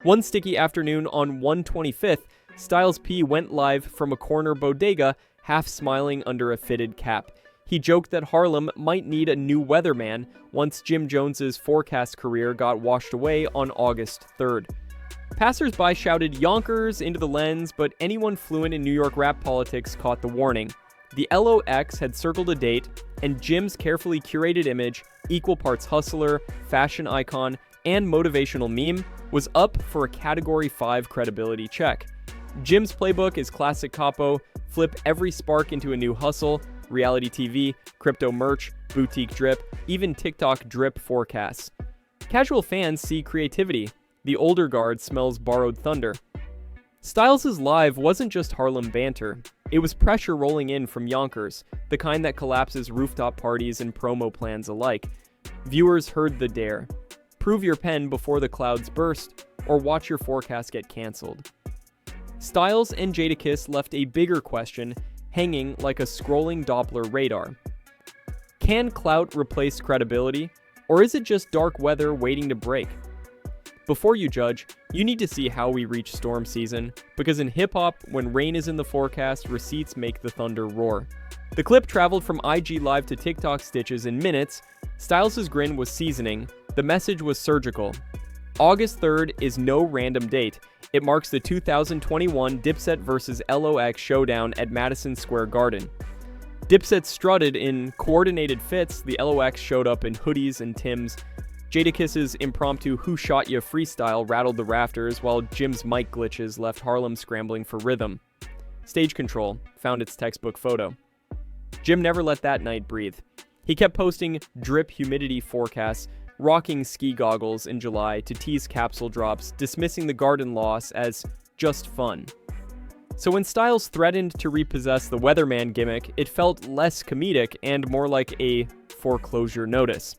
One sticky afternoon on 1/25th, Styles P went live from a corner bodega, half smiling under a fitted cap. He joked that Harlem might need a new weatherman once Jim Jones's forecast career got washed away on August 3rd. Passers-by shouted Yonkers into the lens, but anyone fluent in New York rap politics caught the warning. The LOX had circled a date, and Jim's carefully curated image, equal parts hustler, fashion icon, and motivational meme, was up for a Category 5 credibility check. Jim's playbook is classic capo, flip every spark into a new hustle, reality TV, crypto merch, boutique drip, even TikTok drip forecasts. Casual fans see creativity. The older guard smells borrowed thunder. Styles' live wasn't just Harlem banter. It was pressure rolling in from Yonkers, the kind that collapses rooftop parties and promo plans alike. Viewers heard the dare. Prove your pen before the clouds burst, or watch your forecast get canceled. Styles and Jadakiss left a bigger question hanging like a scrolling Doppler radar. Can Clout replace credibility, or is it just dark weather waiting to break? Before you judge, you need to see how we reach storm season, because in hip-hop, when rain is in the forecast, receipts make the thunder roar. The clip traveled from IG Live to TikTok stitches in minutes. Styles' grin was seasoning. The message was surgical. August 3rd is no random date. It marks the 2021 Dipset vs. LOX showdown at Madison Square Garden. Dipset strutted in coordinated fits. The LOX showed up in hoodies and Timbs. Jadakiss's impromptu Who Shot Ya freestyle rattled the rafters, while Jim's mic glitches left Harlem scrambling for rhythm. Stage control found its textbook photo. Jim never let that night breathe. He kept posting drip humidity forecasts, rocking ski goggles in July to tease capsule drops, dismissing the garden loss as just fun. So when Styles threatened to repossess the weatherman gimmick, it felt less comedic and more like a foreclosure notice.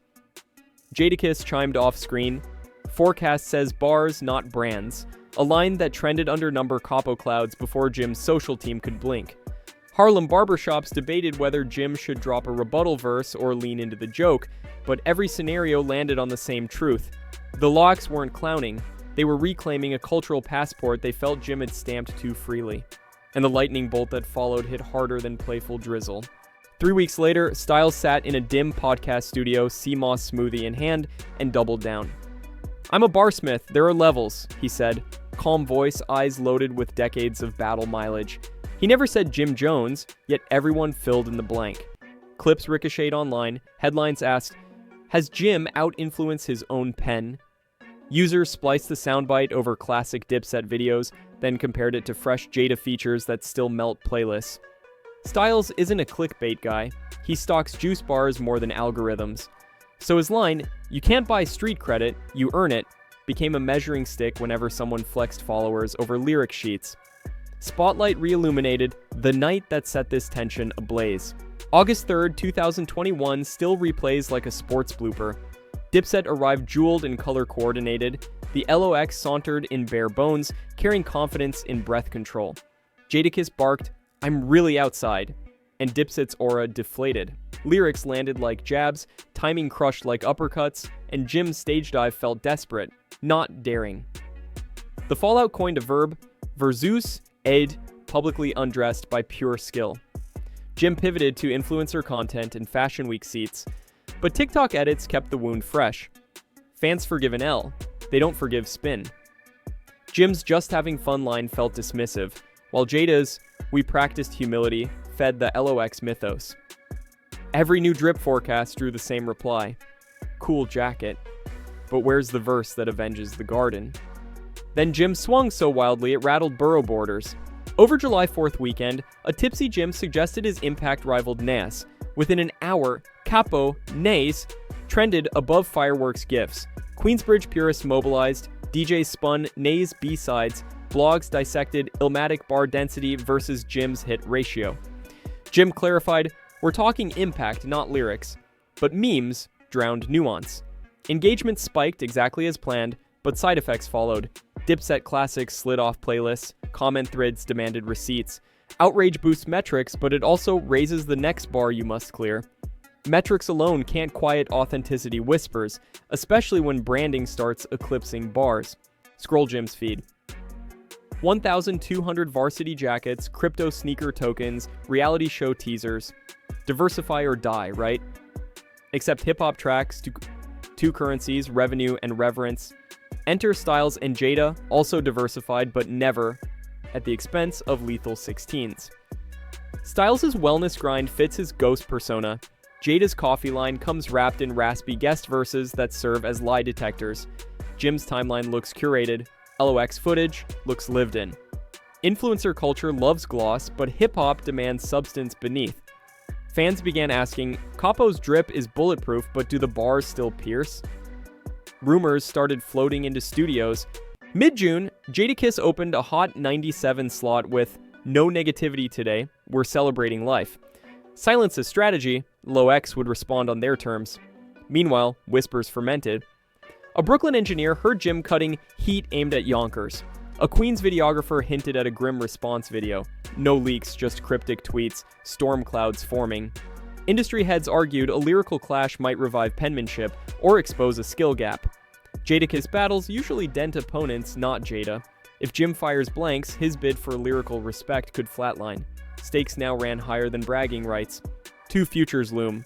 Jadakiss chimed off-screen, "Forecast says bars, not brands," a line that trended under number capo clouds before Jim's social team could blink. Harlem barbershops debated whether Jim should drop a rebuttal verse or lean into the joke, but every scenario landed on the same truth. The LOX weren't clowning, they were reclaiming a cultural passport they felt Jim had stamped too freely. And the lightning bolt that followed hit harder than playful drizzle. 3 weeks later, Styles sat in a dim podcast studio, sea moss smoothie in hand, and doubled down. "I'm a barsmith, there are levels," he said, calm voice, eyes loaded with decades of battle mileage. He never said Jim Jones, yet everyone filled in the blank. Clips ricocheted online, headlines asked, "Has Jim out-influenced his own pen?" Users spliced the soundbite over classic Dipset videos, then compared it to fresh Jada features that still melt playlists. Styles isn't a clickbait guy. He stalks juice bars more than algorithms. So his line, "You can't buy street credit, you earn it," became a measuring stick whenever someone flexed followers over lyric sheets. Spotlight re-illuminated the night that set this tension ablaze. August 3rd, 2021 still replays like a sports blooper. Dipset arrived jeweled and color-coordinated. The LOX sauntered in bare bones, carrying confidence in breath control. Jadakiss barked, "I'm really outside," and Dipset's aura deflated. Lyrics landed like jabs, timing crushed like uppercuts, and Jim's stage dive felt desperate, not daring. The fallout coined a verb, versus ed, publicly undressed by pure skill. Jim pivoted to influencer content and Fashion Week seats, but TikTok edits kept the wound fresh. Fans forgive an L, they don't forgive spin. Jim's just having fun line felt dismissive, while Jada's "we practiced humility" fed the LOX mythos. Every new drip forecast drew the same reply. Cool jacket. But where's the verse that avenges the garden? Then Jim swung so wildly it rattled borough borders. Over July 4th weekend, a tipsy Jim suggested his impact rivaled Nas. Within an hour, Capo, Nas, trended above fireworks gifts. Queensbridge purists mobilized, DJs spun Nas B-sides, blogs dissected Illmatic bar density versus Jim's hit ratio. Jim clarified, "We're talking impact, not lyrics." But memes drowned nuance. Engagement spiked exactly as planned, but side effects followed. Dipset classics slid off playlists, comment threads demanded receipts. Outrage boosts metrics, but it also raises the next bar you must clear. Metrics alone can't quiet authenticity whispers, especially when branding starts eclipsing bars. Scroll Jim's feed. 1,200 varsity jackets, crypto sneaker tokens, reality show teasers. Diversify or die, right? Except hip-hop tracks, two currencies, revenue and reverence. Enter Styles and Jada, also diversified but never at the expense of lethal 16s. Styles' wellness grind fits his ghost persona. Jada's coffee line comes wrapped in raspy guest verses that serve as lie detectors. Jim's timeline looks curated. LOX footage looks lived in. Influencer culture loves gloss, but hip-hop demands substance beneath. Fans began asking, Capo's drip is bulletproof, but do the bars still pierce? Rumors started floating into studios. Mid-June, Jadakiss opened a Hot 97 slot with "No negativity today, we're celebrating life." Silence a strategy, LOX would respond on their terms. Meanwhile, whispers fermented. A Brooklyn engineer heard Jim cutting heat aimed at Yonkers. A Queens videographer hinted at a grim response video. No leaks, just cryptic tweets, storm clouds forming. Industry heads argued a lyrical clash might revive penmanship or expose a skill gap. Jadakiss battles usually dent opponents, not Jada. If Jim fires blanks, his bid for lyrical respect could flatline. Stakes now ran higher than bragging rights. Two futures loom.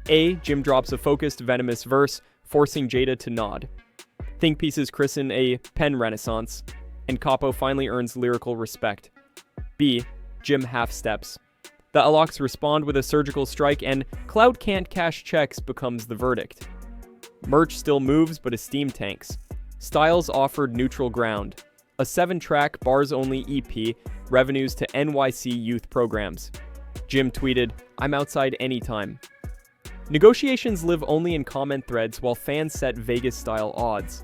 A, Jim drops a focused, venomous verse, forcing Jada to nod. Think pieces christen a pen renaissance, and Capo finally earns lyrical respect. B, Jim half-steps. The LOX respond with a surgical strike, and Clout can't cash checks becomes the verdict. Merch still moves, but esteem tanks. Styles offered neutral ground. A 7-track, bars-only EP, revenues to NYC youth programs. Jim tweeted, "I'm outside anytime." Negotiations live only in comment threads while fans set Vegas-style odds.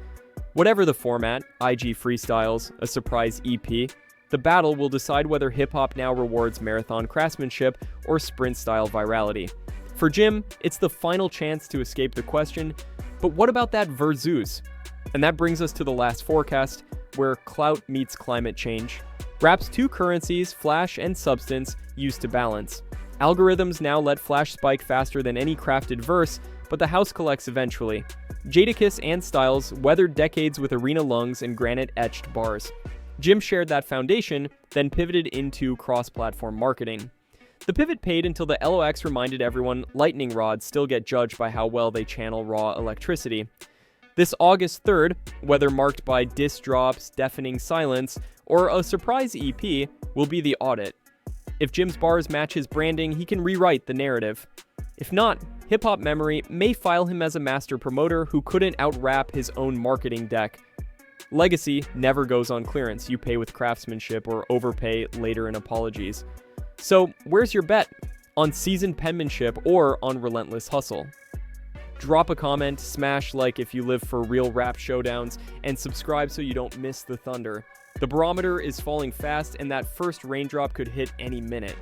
Whatever the format, IG freestyles, a surprise EP, the battle will decide whether hip-hop now rewards marathon craftsmanship or sprint-style virality. For Jim, it's the final chance to escape the question, but what about that versus? And that brings us to the last forecast, where Clout meets climate change. Rap's two currencies, flash and substance, used to balance. Algorithms now let flash spike faster than any crafted verse, but the house collects eventually. Jadakiss and Styles weathered decades with arena lungs and granite-etched bars. Jim shared that foundation, then pivoted into cross-platform marketing. The pivot paid until the LOX reminded everyone lightning rods still get judged by how well they channel raw electricity. This August 3rd, whether marked by diss drops, deafening silence, or a surprise EP, will be the audit. If Jim's bars match his branding, he can rewrite the narrative. If not, hip-hop memory may file him as a master promoter who couldn't out-rap his own marketing deck. Legacy never goes on clearance. You pay with craftsmanship or overpay later in apologies. So, where's your bet? On seasoned penmanship or on relentless hustle? Drop a comment, smash like if you live for real rap showdowns, and subscribe so you don't miss the thunder. The barometer is falling fast, and that first raindrop could hit any minute.